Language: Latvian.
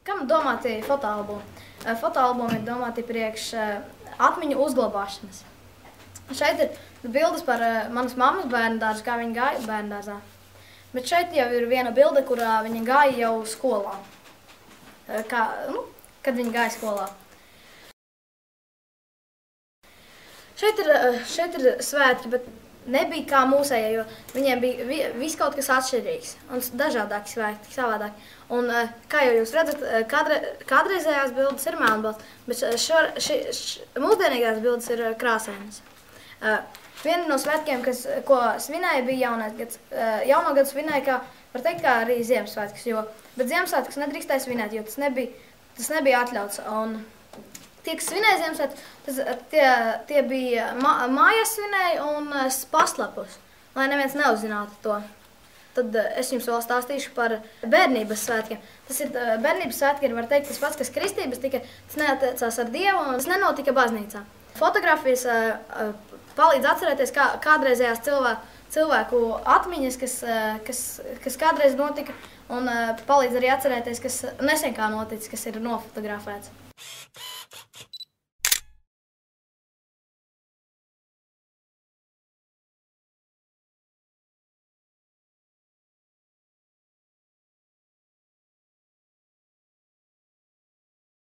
Kam domāti fotoalbumi? Fotoalbumi ir domāti priekš atmiņu uzglabāšanas. Šeit ir bildes par manas mammas bērnudārzu, kā viņa gāja bērnudārzā. Bet šeit jau ir viena bilde, kurā viņa gāja jau skolā. Kad viņa gāja skolā. Šeit ir svētki, bet nebija kā mūsējie, jo viņiem bija viss kaut kas atšķirīgs un dažādāki svētki, savādāki. Un, kā jau jūs redzat, kādreizējās bildes ir melnbaltas, bet mūsdienīgās bildes ir krāsainas. Viena no svētkiem, ko svinēja, bija jaunais gads. Jauno gadu svinēja, kā, var teikt, kā arī Ziemassvētkus, bet Ziemassvētkus nedrīkstēja svinēt, jo tas nebija atļauts. Un tie, kas svinēja Ziemassvētkus, tie bija mājās svinēja un paslapus, lai neviens neuzzinātu to. Tad es jums vēl stāstīšu par bērnības svētkiem. Bērnības svētki ir, var teikt, tas pats, kas kristības, tikai tas neatiecās ar Dievu un tas nenotika baznīcā. Fotogrāfijas palīdz atcerēties kādreizējās cilvēku atmiņas, kas kādreiz notika, un palīdz arī atcerēties, kas nesen kā noticis, kas ir nofotografēts.